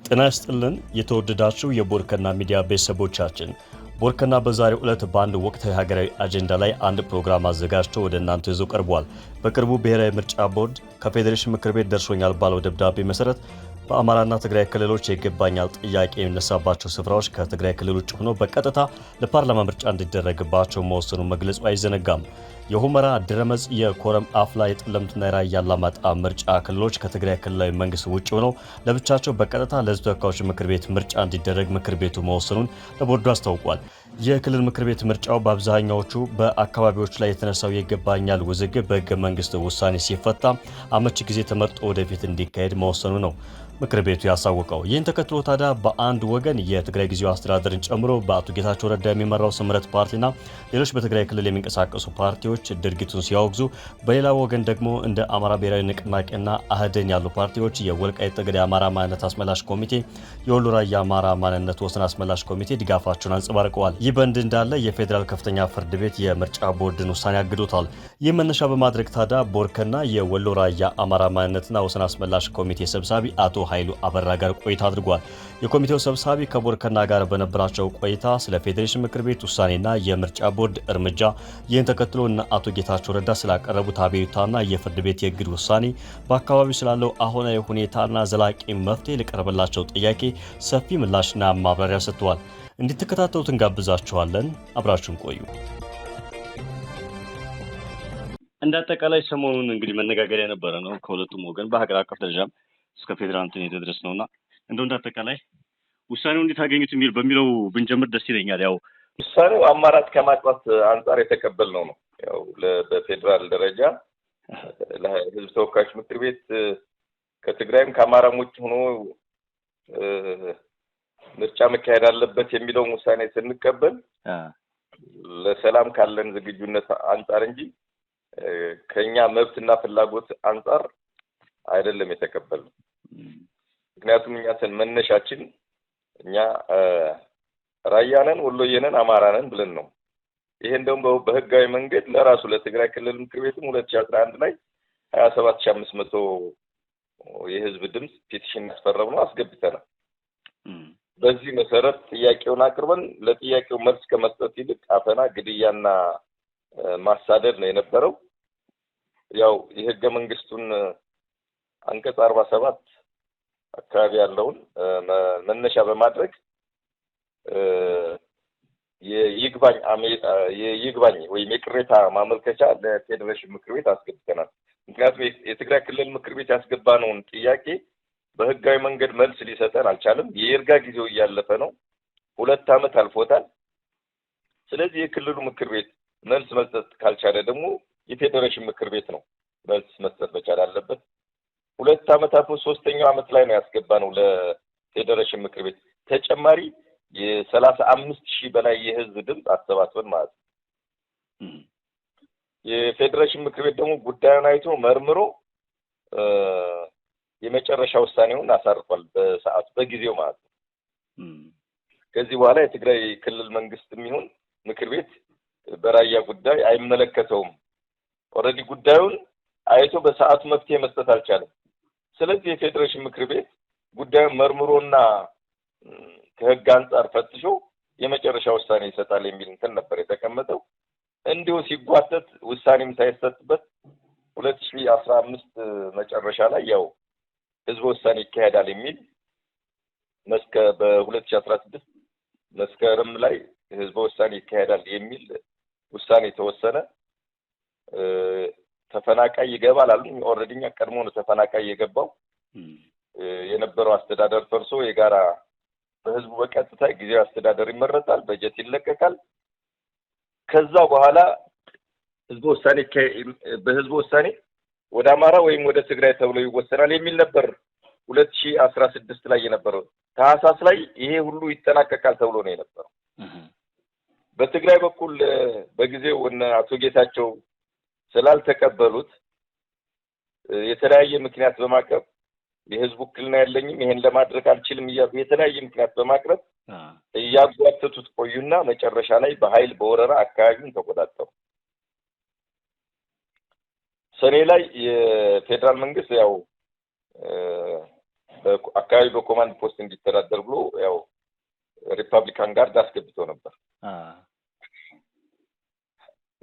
ጤና ይስጥልን የተወደዳችሁ የቦርከና ሚዲያ ቤተሰቦቻችን ቦርከና በዛሬው ዕለት በአንድ ወቅታዊ ሀገራዊ አጀንዳ ላይ አንድ ፕሮግራም አዘጋጅቶ ወደ እናንተ ይዞ ቀርቧል። በቅርቡ ብሔራዊ ምርጫ ቦርድ ከፌዴሬሽን ምክር ቤት ደርሶኛል ባለው ደብዳቤ መሰረት በአማራና ትግራይ ክልሎች የይገባኛል ጥያቄ የሚነሳባቸው ስፍራዎች ከትግራይ ክልል ውጭ ሆኖ በቀጥታ ለፓርላማ ምርጫ እንዲደረግባቸው መወሰኑ መግለጹ አይዘነጋም። የሁመራ፣ ድረመጽ፣ የኮረም፣ አፍላ፣ የጠለምትና የራያ አላማጣ ምርጫ ክልሎች ከትግራይ ክልላዊ መንግስት ውጭ ሆነው ለብቻቸው በቀጥታ ለሕዝብ ተወካዮች ምክር ቤት ምርጫ እንዲደረግ ምክር ቤቱ መወሰኑን ለቦርዱ አስታውቋል። የክልል ምክር ቤት ምርጫው በአብዛኛዎቹ በአካባቢዎች ላይ የተነሳው የይገባኛል ውዝግብ በሕገ መንግስት ውሳኔ ሲፈታ አመቺ ጊዜ ተመርጦ ወደፊት እንዲካሄድ መወሰኑ ነው ምክር ቤቱ ያሳወቀው። ይህን ተከትሎ ታዲያ በአንድ ወገን የትግራይ ጊዜያዊ አስተዳደርን ጨምሮ በአቶ ጌታቸው ረዳ የሚመራው ስምረት ፓርቲና ሌሎች በትግራይ ክልል የሚንቀሳቀሱ ፓርቲዎች ድርጊቱን ሲያወግዙ፣ በሌላ ወገን ደግሞ እንደ አማራ ብሔራዊ ንቅናቄና አህደን ያሉ ፓርቲዎች የወልቃይት ጠገዴ አማራ ማንነት አስመላሽ ኮሚቴ፣ የወሎ ራያ አማራ ማንነት ወሰን አስመላሽ ኮሚቴ ድጋፋቸውን አንጸባርቀዋል። ይህ በእንዲህ እንዳለ የፌዴራል ከፍተኛ ፍርድ ቤት የምርጫ ቦርድን ውሳኔ አግዶታል። ይህ መነሻ በማድረግ ታዲያ ቦርከና የወሎ ራያ አማራ ማንነትና ወሰን አስመላሽ ኮሚቴ ሰብሳቢ አቶ ኃይሉ አበራ ጋር ቆይታ አድርጓል። የኮሚቴው ሰብሳቢ ከቦርከና ጋር በነበራቸው ቆይታ ስለ ፌዴሬሽን ምክር ቤት ውሳኔና የምርጫ ቦርድ እርምጃ፣ ይህን ተከትሎ እና አቶ ጌታቸው ረዳ ስላቀረቡት አቤቱታና የፍርድ ቤት የእግድ ውሳኔ፣ በአካባቢው ስላለው አሁናዊ ሁኔታና ዘላቂ መፍትሄ ለቀረበላቸው ጥያቄ ሰፊ ምላሽና ማብራሪያ ሰጥተዋል። እንድትከታተሉት እንጋብዛችኋለን። አብራችሁን ቆዩ። እንደ አጠቃላይ ሰሞኑን እንግዲህ መነጋገሪያ የነበረ ነው ከሁለቱም ወገን በሀገር አቀፍ ደረጃም እስከ ፌዴራል እንትን የተደረስ ነውና እንደው እንዳጠቃላይ ውሳኔው እንዴት አገኙት በሚለው ብንጀምር ደስ ይለኛል። ያው ውሳኔው አማራጭ ከማጥፋት አንጻር የተቀበልነው ነው። ያው በፌዴራል ደረጃ ለሕዝብ ተወካዮች ምክር ቤት ከትግራይም ከአማራም ውጭ ሆኖ ምርጫ መካሄድ አለበት የሚለውን ውሳኔ ስንቀበል ለሰላም ካለን ዝግጁነት አንጻር እንጂ ከኛ መብትና ፍላጎት አንጻር አይደለም የተቀበልነው። ምክንያቱም እኛ መነሻችን እኛ ራያነን፣ ወሎየነን፣ አማራነን ብለን ነው። ይሄን ደግሞ በህጋዊ መንገድ ለራሱ ለትግራይ ክልል ምክር ቤትም 2011 ላይ 27500 የህዝብ ድምጽ ፔቲሽን ያስፈረምነው አስገብተናል። በዚህ መሰረት ጥያቄውን አቅርበን ለጥያቄው መልስ ከመስጠት ይልቅ አፈና፣ ግድያና ማሳደድ ነው የነበረው። ያው የህገ መንግስቱን አንቀጽ 47 አካባቢ ያለውን መነሻ በማድረግ የይግባኝ ወይም የቅሬታ ማመልከቻ ለፌዴሬሽን ምክር ቤት አስገብተናል። ምክንያቱም የትግራይ ክልል ምክር ቤት ያስገባነውን ጥያቄ በህጋዊ መንገድ መልስ ሊሰጠን አልቻለም። የይርጋ ጊዜው እያለፈ ነው። 2 ዓመት አልፎታል። ስለዚህ የክልሉ ምክር ቤት መልስ መስጠት ካልቻለ ደግሞ የፌዴሬሽን ምክር ቤት ነው መልስ መስጠት መቻል አለበት። 2 ዓመት አልፎ 3ኛው ዓመት ላይ ነው ያስገባነው ለፌዴሬሽን ምክር ቤት ተጨማሪ የ35,000 በላይ የህዝብ ድምጽ አሰባስበን ማለት ነው። የፌዴሬሽን ምክር ቤት ደግሞ ጉዳዩን አይቶ መርምሮ የመጨረሻ ውሳኔውን አሳርፏል በሰዓቱ በጊዜው ማለት ነው። ከዚህ በኋላ የትግራይ ክልል መንግስትም ይሁን ምክር ቤት በራያ ጉዳይ አይመለከተውም። ኦልሬዲ ጉዳዩን አይቶ በሰዓቱ መፍትሄ መስጠት አልቻለም። ስለዚህ የፌዴሬሽን ምክር ቤት ጉዳዩን መርምሮና ከህግ አንጻር ፈትሾ የመጨረሻ ውሳኔ ይሰጣል የሚል እንትን ነበር የተቀመጠው። እንዲሁ ሲጓተት ውሳኔም ሳይሰጥበት 2015 መጨረሻ ላይ ያው ህዝበ ውሳኔ ይካሄዳል የሚል በ2016 መስከረም ላይ ህዝበ ውሳኔ ይካሄዳል የሚል ውሳኔ ተወሰነ። ተፈናቃይ ይገባል አሉ። ኦልሬዲ እኛ ቀድሞ ነው ተፈናቃይ የገባው። የነበረው አስተዳደር ፈርሶ የጋራ በህዝቡ በቀጥታ ጊዜያዊ አስተዳደር ይመረጣል፣ በጀት ይለቀቃል። ከዛ በኋላ በህዝብ ውሳኔ ወደ አማራ ወይም ወደ ትግራይ ተብሎ ይወሰናል የሚል ነበር 2016 ላይ የነበረው። ታህሳስ ላይ ይሄ ሁሉ ይጠናቀቃል ተብሎ ነው የነበረው። በትግራይ በኩል በጊዜው አቶ ጌታቸው ስላልተቀበሉት የተለያየ ምክንያት በማቅረብ የህዝብ ውክልና የለኝም ይሄን ለማድረግ አልችልም እያሉ የተለያየ ምክንያት በማቅረብ እያጓተቱት ቆዩና መጨረሻ ላይ በኃይል በወረራ አካባቢውን ተቆጣጠሩ። ሰኔ ላይ የፌዴራል መንግስት ያው በአካባቢ በኮማንድ ፖስት እንዲተዳደር ብሎ ያው ሪፐብሊካን ጋርድ አስገብቶ ነበር።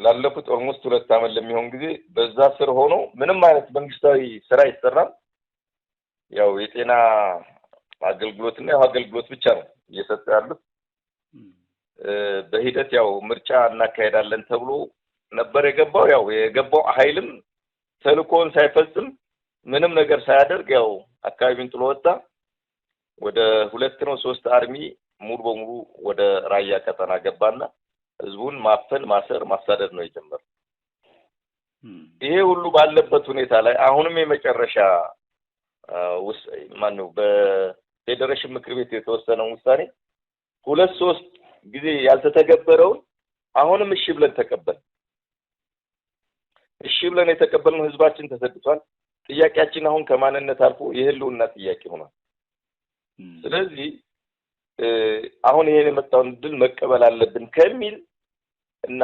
ላለፉት ኦልሞስት 2 ዓመት ለሚሆን ጊዜ በዛ ስር ሆኖ ምንም አይነት መንግስታዊ ስራ አይሰራም። ያው የጤና አገልግሎትና ያው አገልግሎት ብቻ ነው እየሰጠ ያሉት። በሂደት ያው ምርጫ እናካሄዳለን ተብሎ ነበር የገባው። ያው የገባው ኃይልም ተልኮን ሳይፈጽም ምንም ነገር ሳያደርግ ያው አካባቢውን ጥሎ ወጣ። ወደ 2 ነው 3 አርሚ ሙሉ በሙሉ ወደ ራያ ቀጠና ገባና ህዝቡን ማፈን፣ ማሰር፣ ማሳደድ ነው የጀመረው። ይሄ ሁሉ ባለበት ሁኔታ ላይ አሁንም የመጨረሻ ማነው በፌዴሬሽን ምክር ቤት የተወሰነው ውሳኔ 2-3 ጊዜ ያልተተገበረውን አሁንም እሺ ብለን ተቀበል። እሺ ብለን የተቀበልነው ህዝባችን ተሰድቷል። ጥያቄያችን አሁን ከማንነት አልፎ የህልውና ጥያቄ ሆኗል። ስለዚህ አሁን ይሄን የመጣውን ድል መቀበል አለብን ከሚል እና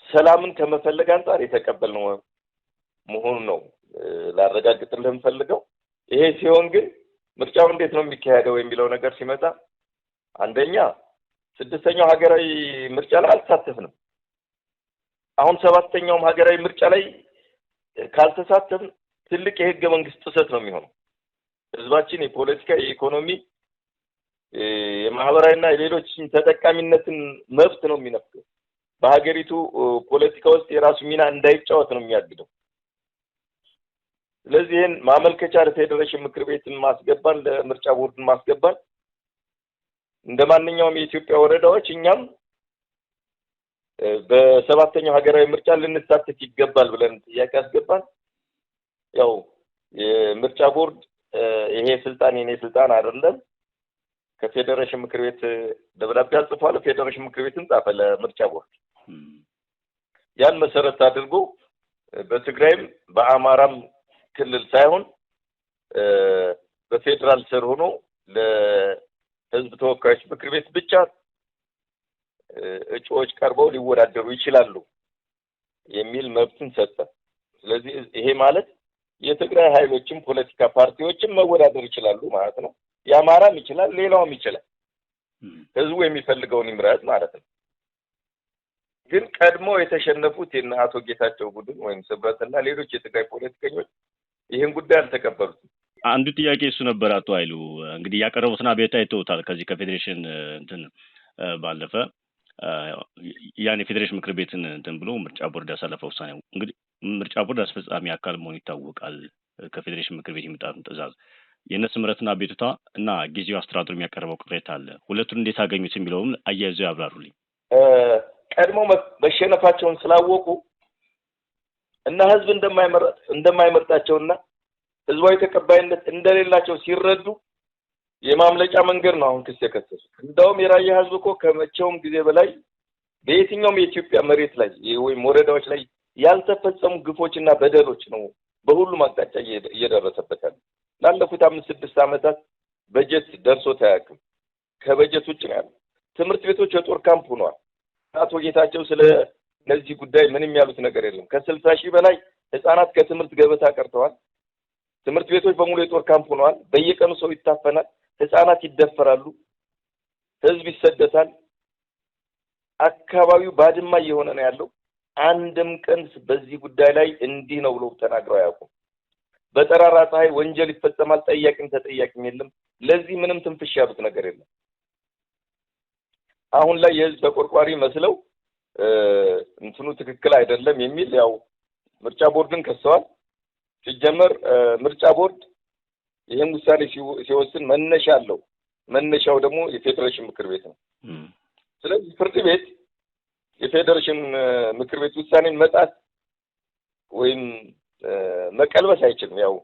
ሰላምን ከመፈለግ አንፃር የተቀበልነው መሆኑ ነው ላረጋግጥልህ የምፈልገው። ይሄ ሲሆን ግን ምርጫው እንዴት ነው የሚካሄደው የሚለው ነገር ሲመጣ አንደኛ 6ኛው ሀገራዊ ምርጫ ላይ አልተሳተፍንም። አሁን 7ኛውም ሀገራዊ ምርጫ ላይ ካልተሳተፍን ትልቅ የህገ መንግስት ጥሰት ነው የሚሆነው። ህዝባችን የፖለቲካ፣ የኢኮኖሚ፣ የማህበራዊና የሌሎች ተጠቃሚነትን መብት ነው የሚነፍገው። በሀገሪቱ ፖለቲካ ውስጥ የራሱ ሚና እንዳይጫወት ነው የሚያግደው። ስለዚህ ይሄን ማመልከቻ ለፌዴሬሽን ምክር ቤትን ማስገባን፣ ለምርጫ ቦርድን ማስገባን እንደማንኛውም የኢትዮጵያ ወረዳዎች እኛም በ7ኛው ሀገራዊ ምርጫ ልንሳተፍ ይገባል ብለን ጥያቄ አስገባን። ያው የምርጫ ቦርድ ይሄ ስልጣን የኔ ስልጣን አይደለም፣ ከፌዴሬሽን ምክር ቤት ደብዳቤ አጽፏል። ፌዴሬሽን ምክር ቤትን ጻፈ ለምርጫ ቦርድ። ያን መሰረት አድርጎ በትግራይም በአማራም ክልል ሳይሆን በፌደራል ስር ሆኖ ለህዝብ ተወካዮች ምክር ቤት ብቻ እጩዎች ቀርበው ሊወዳደሩ ይችላሉ የሚል መብትን ሰጠ። ስለዚህ ይሄ ማለት የትግራይ ኃይሎችም ፖለቲካ ፓርቲዎችም መወዳደር ይችላሉ ማለት ነው። የአማራም ይችላል፣ ሌላውም ይችላል። ህዝቡ የሚፈልገውን ይምረጥ ማለት ነው። ግን ቀድሞ የተሸነፉት የነ አቶ ጌታቸው ቡድን ወይም ስብረትና ሌሎች የትግራይ ፖለቲከኞች ይህን ጉዳይ አልተቀበሉትም። አንዱ ጥያቄ እሱ ነበር። አቶ ኃይሉ እንግዲህ ያቀረቡትን አቤቱታ አይተውታል። ከዚህ ከፌዴሬሽን ባለፈ ያን የፌዴሬሽን ምክር ቤትን ብሎ ምርጫ ቦርድ ያሳለፈው ውሳኔ እንግዲህ ምርጫ ቦርድ አስፈጻሚ አካል መሆኑ ይታወቃል። ከፌዴሬሽን ምክር ቤት የሚመጣውን ትዕዛዝ የእነሱ ምረትና አቤቱታ እና ጊዜው አስተዳደሩ የሚያቀርበው ቅሬታ አለ። ሁለቱን እንዴት አገኙት የሚለውም አያይዘው ያብራሩልኝ። ቀድሞ መሸነፋቸውን ስላወቁ እና ህዝብ እንደማይመርጣቸውና ህዝባዊ ተቀባይነት እንደሌላቸው ሲረዱ የማምለጫ መንገድ ነው አሁን ክስ የከሰሱት። እንደውም የራያ ህዝብ እኮ ከመቼውም ጊዜ በላይ በየትኛውም የኢትዮጵያ መሬት ላይ ወይም ወረዳዎች ላይ ያልተፈጸሙ ግፎችና በደሎች ነው በሁሉም አቅጣጫ እየደረሰበት ያለ። ላለፉት 5-6 ዓመታት በጀት ደርሶት አያውቅም። ከበጀት ውጭ ነው ያለው። ትምህርት ቤቶች የጦር ካምፕ ሆነዋል። አቶ ጌታቸው ስለ እነዚህ ጉዳይ ምንም ያሉት ነገር የለም። ከ60 ሺህ በላይ ህፃናት ከትምህርት ገበታ ቀርተዋል። ትምህርት ቤቶች በሙሉ የጦር ካምፕ ሆነዋል። በየቀኑ ሰው ይታፈናል፣ ህፃናት ይደፈራሉ፣ ህዝብ ይሰደታል። አካባቢው ባድማ እየሆነ ነው ያለው። አንድም ቀን በዚህ ጉዳይ ላይ እንዲህ ነው ብለው ተናግረው አያውቁም። በጠራራ ፀሐይ ወንጀል ይፈጸማል፣ ጠያቂም ተጠያቂም የለም። ለዚህ ምንም ትንፍሽ ያሉት ነገር የለም። አሁን ላይ የህዝብ ተቆርቋሪ መስለው እንትኑ ትክክል አይደለም የሚል ያው ምርጫ ቦርድን ከሰዋል። ሲጀመር ምርጫ ቦርድ ይሄን ውሳኔ ሲወስን መነሻ አለው። መነሻው ደግሞ የፌዴሬሽን ምክር ቤት ነው። ስለዚህ ፍርድ ቤት የፌዴሬሽን ምክር ቤት ውሳኔን መጣት ወይም መቀልበስ አይችልም። ያው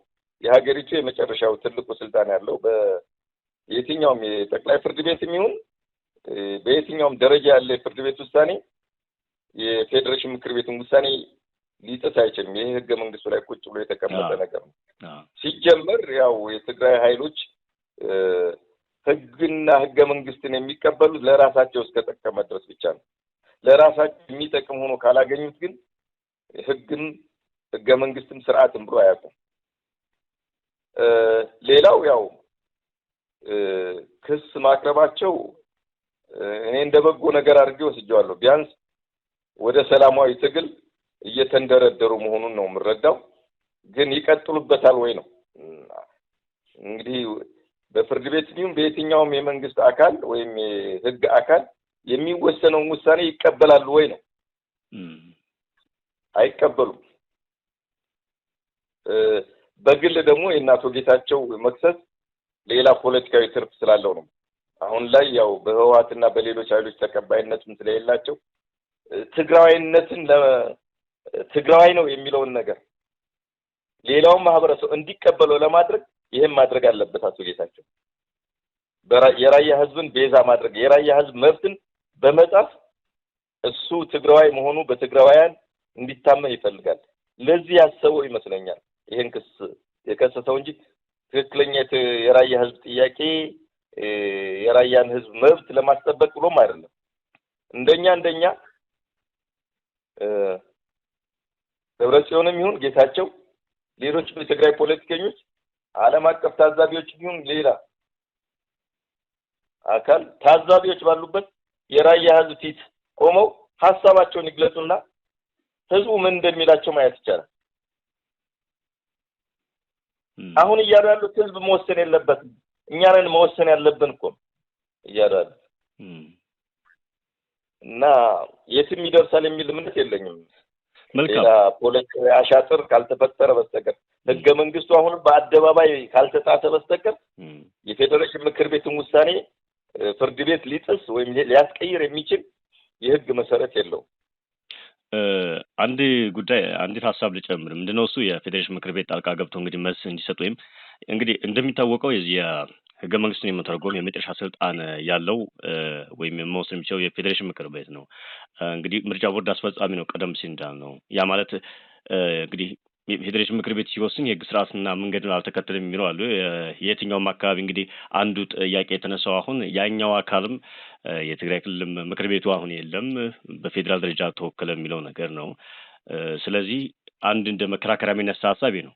የሀገሪቱ የመጨረሻው ትልቁ ስልጣን ያለው በየትኛውም የጠቅላይ ፍርድ ቤት የሚሆን በየትኛውም ደረጃ ያለ የፍርድ ቤት ውሳኔ የፌዴሬሽን ምክር ቤትን ውሳኔ ሊጥስ አይችልም። ይሄ ህገ መንግስቱ ላይ ቁጭ ብሎ የተቀመጠ ነገር ነው። ሲጀመር ያው የትግራይ ኃይሎች ህግና ህገ መንግስትን የሚቀበሉት ለራሳቸው እስከጠቀመ ድረስ ብቻ ነው። ለራሳቸው የሚጠቅም ሆኖ ካላገኙት ግን ህግም ህገ መንግስትም ስርዓትም ብሎ አያውቁም። ሌላው ያው ክስ ማቅረባቸው እኔ እንደበጎ ነገር አድርጌ ወስጄዋለሁ። ቢያንስ ወደ ሰላማዊ ትግል እየተንደረደሩ መሆኑን ነው የምረዳው። ግን ይቀጥሉበታል ወይ ነው እንግዲህ በፍርድ ቤት ቢሆን በየትኛውም የመንግስት አካል ወይም የህግ አካል የሚወሰነው ውሳኔ ይቀበላሉ ወይ ነው? አይቀበሉም። በግል ደግሞ የእናቶ ጌታቸው መክሰስ ሌላ ፖለቲካዊ ትርፍ ስላለው ነው። አሁን ላይ ያው በህወሓትና በሌሎች ኃይሎች ተቀባይነትም ስለሌላቸው ትግራዋይነትን ትግራዋይ ነው የሚለውን ነገር ሌላው ማህበረሰብ እንዲቀበለው ለማድረግ ይሄን ማድረግ አለበት አቶ ጌታቸው። የራያ ህዝብን ቤዛ ማድረግ የራያ ህዝብ መብትን በመጻፍ እሱ ትግራዋይ መሆኑ በትግራዋያን እንዲታመን ይፈልጋል። ለዚህ ያሰበው ይመስለኛል ይሄን ክስ የከሰሰው እንጂ ትክክለኛ የራያ ህዝብ ጥያቄ የራያን ህዝብ መብት ለማስጠበቅ ብሎም አይደለም። እንደኛ ደብረጽዮንም ይሁን ጌታቸው ሌሎች በትግራይ ፖለቲከኞች ዓለም አቀፍ ታዛቢዎች ይሁን ሌላ አካል ታዛቢዎች ባሉበት የራያ ህዝብ ፊት ቆመው ሐሳባቸውን ይግለጹና ህዝቡ ምን እንደሚላቸው ማየት ይቻላል። አሁን እያሉ ያሉት ህዝብ መወሰን የለበትም እኛ ነን መወሰን ያለብን እኮ እያሉ ያሉት እና የትም ይደርሳል የሚል እምነት የለኝም። መልካም ፖለቲካዊ አሻጥር ካልተፈጠረ በስተቀር ህገ መንግስቱ አሁን በአደባባይ ካልተጣሰ በስተቀር የፌዴሬሽን ምክር ቤትን ውሳኔ ፍርድ ቤት ሊጥስ ወይም ሊያስቀይር የሚችል የህግ መሰረት የለውም። አንዲት ሀሳብ ልጨምር። ምንድነው እሱ የፌዴሬሽን ምክር ቤት ጣልቃ ገብቶ እንግዲህ መልስ እንዲሰጥ ወይም እንግዲህ እንደሚታወቀው ህገ መንግስቱን የመተርጎም የመጨረሻ ስልጣን ያለው ወይም መወሰን የሚችለው የፌዴሬሽን ምክር ቤት ነው። እንግዲህ ምርጫ ቦርድ አስፈጻሚ ነው ቀደም ሲል እንዳልነው። ያ ማለት እንግዲህ የፌዴሬሽን ምክር ቤት ሲወስን የህግ ስርዓትና መንገድን አልተከተለም የሚለው አሉ። የትኛውም አካባቢ እንግዲህ አንዱ ጥያቄ የተነሳው አሁን ያኛው አካልም የትግራይ ክልል ምክር ቤቱ አሁን የለም በፌዴራል ደረጃ ተወከለ የሚለው ነገር ነው። ስለዚህ አንድ እንደ መከራከሪያ የሚነሳ ሀሳብ ነው።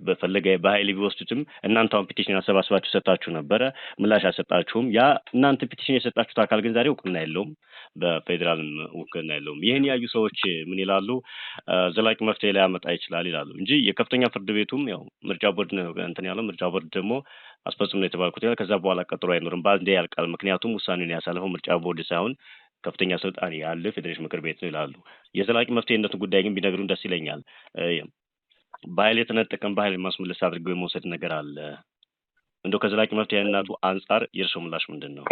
በፈለገ በኃይል ቢወስዱትም እናንተ አሁን ፒቲሽን አሰባስባችሁ ሰጣችሁ ነበረ፣ ምላሽ አሰጣችሁም። ያ እናንተ ፒቲሽን የሰጣችሁት አካል ግን ዛሬ እውቅና የለውም፣ በፌዴራል እውቅና የለውም። ይሄን ያዩ ሰዎች ምን ይላሉ? ዘላቂ መፍትሄ ላይ ያመጣ ይችላል ይላሉ እንጂ የከፍተኛ ፍርድ ቤቱም ያው ምርጫ ቦርድ ነው እንትን ያለው። ምርጫ ቦርድ ደግሞ አስፈጽሞ ነው የተባልኩት ያለ ከዛ በኋላ ቀጥሮ አይኖርም፣ ባንዴ ያልቃል። ምክንያቱም ውሳኔውን ያሳለፈው ምርጫ ቦርድ ሳይሆን ከፍተኛ ስልጣን ያለው ፌዴሬሽን ምክር ቤት ነው ይላሉ። የዘላቂ መፍትሄነቱን ጉዳይ ግን ቢነግሩን ደስ ይለኛል። በኃይል የተነጠቀን በኃይል ማስመለስ አድርገው የመውሰድ ነገር አለ። እንደው ከዘላቂ መፍትሄነቱ አንጻር የእርስዎ ምላሽ ምንድን ነው?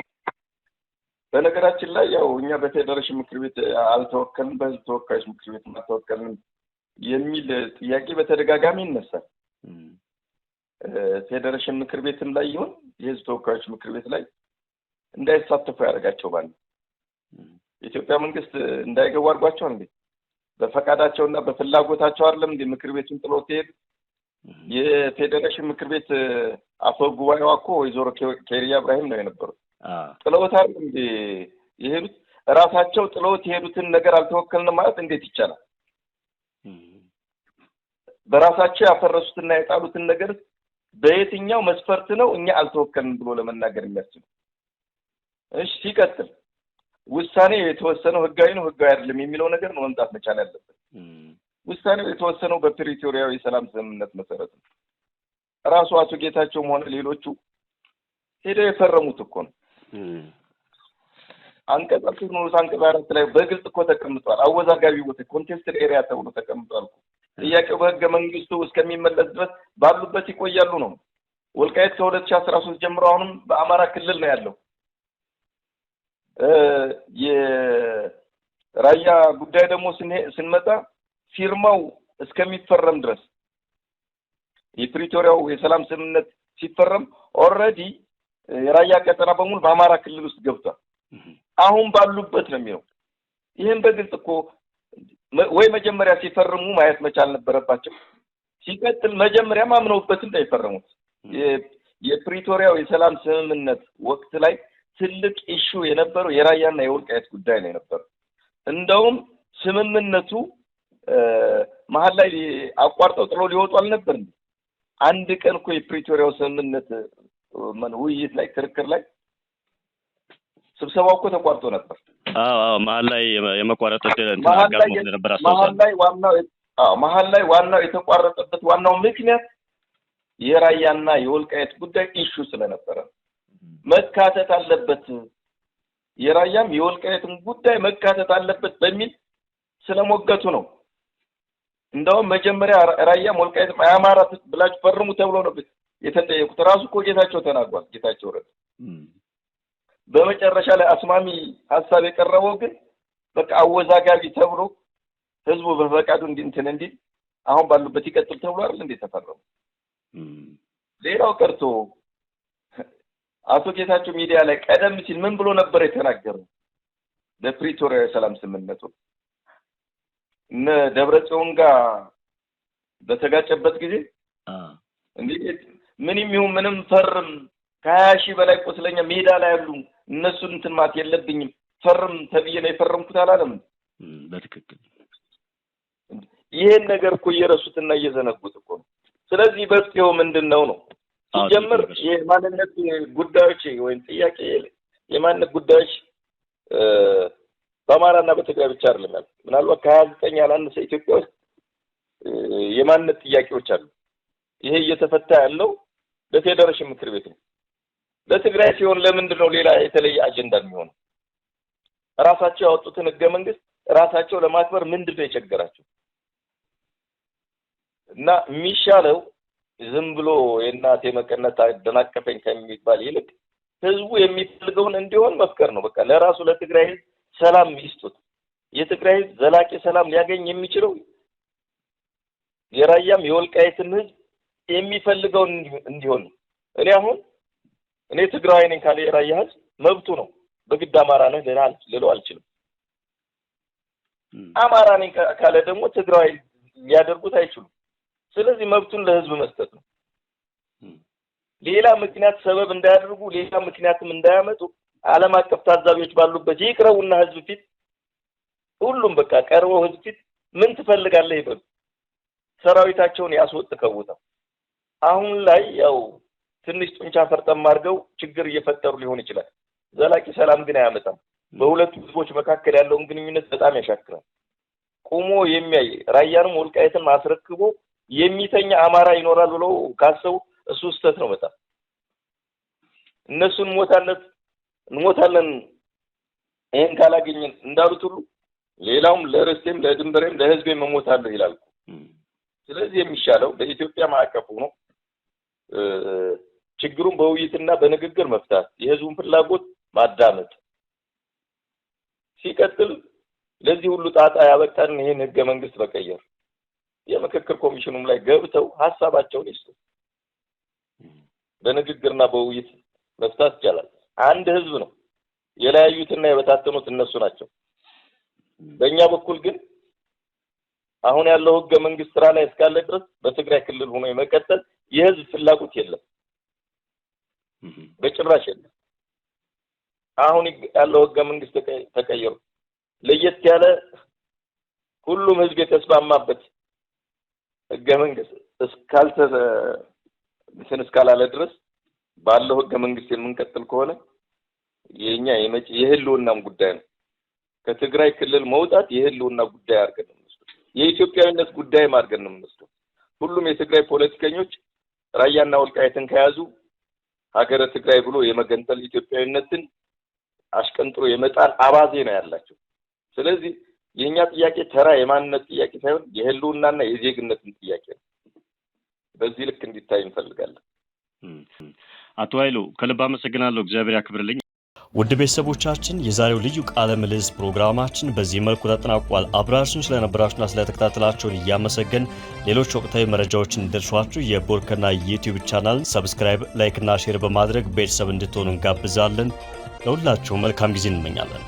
በነገራችን ላይ ያው እኛ በፌዴሬሽን ምክር ቤት አልተወከልንም፣ በህዝብ ተወካዮች ምክር ቤት አልተወከልንም የሚል ጥያቄ በተደጋጋሚ ይነሳል። ፌዴሬሽን ምክር ቤትም ላይ ይሁን የህዝብ ተወካዮች ምክር ቤት ላይ እንዳይሳተፉ ያደርጋቸው ባለ የኢትዮጵያ መንግስት እንዳይገቡ አድርጓቸዋል እንዴ? በፈቃዳቸውና በፍላጎታቸው አይደለም እንዴ ምክር ቤቱን ጥለው ሲሄድ? የፌዴሬሽን ምክር ቤት አፈ ጉባኤዋ እኮ ወይዘሮ ኬሪያ ኢብራሂም ነው የነበሩት። ጥለውት አይደለም እንዴ የሄዱት? ራሳቸው ጥለውት የሄዱትን ነገር አልተወከልንም ማለት እንዴት ይቻላል? በራሳቸው ያፈረሱትና የጣሉትን ነገር በየትኛው መስፈርት ነው እኛ አልተወከልንም ብሎ ለመናገር የሚያስችል? እሺ ሲቀጥል ውሳኔ የተወሰነው ህጋዊ ነው ህጋዊ አይደለም የሚለው ነገር ነው መምጣት መቻል ያለበት። ውሳኔው የተወሰነው በፕሪቶሪያው የሰላም ስምምነት መሰረት ነው። ራሱ አቶ ጌታቸውም ሆነ ሌሎቹ ሄደው የፈረሙት እኮ ነው። አንቀጽ 4 ላይ በግልጽ እኮ ተቀምጧል። አወዛጋቢ ቦታ ኮንቴስትድ ኤሪያ ተብሎ ተቀምጧል እኮ። ጥያቄው በህገ መንግስቱ እስከሚመለስ ድረስ ባሉበት ይቆያሉ ነው። ወልቃይት ከ2013 ጀምሮ አሁንም በአማራ ክልል ነው ያለው። የራያ ጉዳይ ደግሞ ስንመጣ ፊርማው እስከሚፈረም ድረስ የፕሪቶሪያው የሰላም ስምምነት ሲፈረም ኦልሬዲ የራያ ቀጠና በሙሉ በአማራ ክልል ውስጥ ገብቷል። አሁን ባሉበት ነው የሚለው። ይሄን በግልጽ እኮ ወይ መጀመሪያ ሲፈርሙ ማየት መቻል ነበረባቸው። ሲቀጥል መጀመሪያ ማምነውበት እንዳይፈርሙት የፕሪቶሪያው የሰላም ስምምነት ወቅት ላይ ትልቅ ኢሹ የነበረው የራያና የወልቃይት ጉዳይ ነው የነበረው። እንደውም ስምምነቱ መሀል ላይ አቋርጠው ጥለው ሊወጡ አልነበርም። አንድ ቀን እኮ የፕሪቶሪያው ስምምነት ውይይት ላይ ክርክር ላይ ስብሰባው እኮ ተቋርጦ ነበር። መሀል ላይ የመቋረጥ ተናጋር ነበር። መሀል ላይ ዋናው የተቋረጠበት ዋናው ምክንያት የራያና የወልቃይት ጉዳይ ኢሹ ስለነበረ መካተት አለበት፣ የራያም የወልቃይትም ጉዳይ መካተት አለበት በሚል ስለሞገቱ ነው። እንደውም መጀመሪያ ራያም ወልቃይትም አማራ ብላችሁ ፈርሙ ተብሎ ነው የተጠየቁት። ራሱ እኮ ጌታቸው ተናግሯል። ጌታቸው ረዳ በመጨረሻ ላይ አስማሚ ሐሳብ የቀረበው ግን በቃ አወዛጋቢ ተብሎ ህዝቡ በፈቃዱ እንትን እንዲል አሁን ባሉበት ይቀጥል ተብሎ አይደል እንዴ ተፈረሙ። ሌላው ቀርቶ አቶ ጌታቸው ሚዲያ ላይ ቀደም ሲል ምን ብሎ ነበር የተናገረው? በፕሪቶሪያ የሰላም ስምምነቱ እነ ደብረጽዮን ጋር በተጋጨበት ጊዜ እንዴ ምንም ይሁን ምንም ፈርም ከ20 ሺህ በላይ ቆስለኛ ሜዳ ላይ ያሉ እነሱን እንትን ማት የለብኝም ፈርም ተብዬ ነው የፈረምኩት አላለም። በትክክል ይሄን ነገር እኮ እየረሱትና እየዘነጉት እኮ ነው። ስለዚህ በፍቴው ምንድነው ነው ሲጀምር የማንነት ጉዳዮች ወይም ጥያቄ የማንነት ጉዳዮች በአማራና በትግራይ ብቻ አይደለም ያለው። ምናልባት ከ29 ያላነሰ ኢትዮጵያ ውስጥ የማንነት ጥያቄዎች አሉ። ይሄ እየተፈታ ያለው በፌዴሬሽን ምክር ቤት ነው። ለትግራይ ሲሆን ለምንድን ነው ሌላ የተለየ አጀንዳ የሚሆነው? ራሳቸው ያወጡትን ህገ መንግስት ራሳቸው ለማክበር ምንድነው የቸገራቸው? እና የሚሻለው ዝም ብሎ የእናቴ መቀነት አደናቀፈኝ ከሚባል ይልቅ ህዝቡ የሚፈልገውን እንዲሆን መፍከር ነው። በቃ ለራሱ ለትግራይ ህዝብ ሰላም ይስጡት። የትግራይ ህዝብ ዘላቂ ሰላም ሊያገኝ የሚችለው የራያም የወልቃይትም ህዝብ የሚፈልገው እንዲሆን። እኔ ትግራይ ነኝ ካለ የራያ ህዝብ መብቱ ነው። በግድ አማራ ነህ ልለው አልችልም። አማራ ነኝ ካለ ደግሞ ትግራይ ሊያደርጉት አይችሉም። ስለዚህ መብቱን ለህዝብ መስጠት ነው። ሌላ ምክንያት ሰበብ እንዳያደርጉ፣ ሌላ ምክንያትም እንዳያመጡ ዓለም አቀፍ ታዛቢዎች ባሉበት ይቅረቡና ህዝብ ፊት ሁሉም በቃ ቀርበው ህዝብ ፊት ምን ትፈልጋለህ ይበሉ። ሰራዊታቸውን ያስወጥ ከቦታው። አሁን ላይ ያው ትንሽ ጡንቻ ፈርጠም አድርገው ችግር እየፈጠሩ ሊሆን ይችላል። ዘላቂ ሰላም ግን አያመጣም። በሁለቱ ህዝቦች መካከል ያለውን ግንኙነት በጣም ያሻክራል። ቆሞ የሚያይ ራያንም ወልቃይትን ማስረክቦ የሚተኛ አማራ ይኖራል ብለው ካሰቡ እሱ ስህተት ነው በጣም። እነሱን እንሞታለን ይሄን ካላገኘን እንዳሉት ሁሉ ሌላውም ለርስቴም ለድንበሬም ለህዝቤም እሞታለሁ ይላል። ስለዚህ የሚሻለው በኢትዮጵያ ማዕቀፍ ሆኖ ችግሩን በውይይትና በንግግር መፍታት፣ የህዝቡን ፍላጎት ማዳመጥ፣ ሲቀጥል ለዚህ ሁሉ ጣጣ ያበቃን ይሄን ህገ መንግስት በቀየር የምክክር ኮሚሽኑም ላይ ገብተው ሐሳባቸውን ይስጡ። በንግግርና በውይይት መፍታት ይቻላል። አንድ ህዝብ ነው። የለያዩትና የበታተኑት እነሱ ናቸው። በእኛ በኩል ግን አሁን ያለው ህገ መንግስት ስራ ላይ እስካለ ድረስ በትግራይ ክልል ሆኖ የመቀጠል የህዝብ ፍላጎት የለም፣ በጭራሽ የለም። አሁን ያለው ህገ መንግስት ተቀየሩ ለየት ያለ ሁሉም ህዝብ የተስማማበት ህገ መንግስት እስካላለ ድረስ ባለው ህገ መንግስት የምንቀጥል ከሆነ የኛ የህልውናም ጉዳይ ነው። ከትግራይ ክልል መውጣት የህልውና ጉዳይ አድርገን ነው የኢትዮጵያዊነት ጉዳይ አድርገን ነው የምንወስደው። ሁሉም የትግራይ ፖለቲከኞች ራያና ወልቃይትን ከያዙ ሀገረ ትግራይ ብሎ የመገንጠል ኢትዮጵያዊነትን አሽቀንጥሮ የመጣል አባዜ ነው ያላቸው። ስለዚህ የኛ ጥያቄ ተራ የማንነት ጥያቄ ሳይሆን የህልውናና የዜግነትን ጥያቄ ነው። በዚህ ልክ እንዲታይ እንፈልጋለን። አቶ ኃይሉ ከልብ አመሰግናለሁ። እግዚአብሔር ያክብርልኝ። ውድ ቤተሰቦቻችን የዛሬው ልዩ ቃለ ምልልስ ፕሮግራማችን በዚህ መልኩ ተጠናቋል። አብራችሁን ስለነበራችሁና ስለተከታተላችሁን እያመሰገን ሌሎች ወቅታዊ መረጃዎችን እንድትደርሷችሁ የቦርከና ዩቲዩብ ቻናል ሰብስክራይብ፣ ላይክ እና ሼር በማድረግ ቤተሰብ እንድትሆኑ እንጋብዛለን። ለሁላችሁ መልካም ጊዜ እንመኛለን።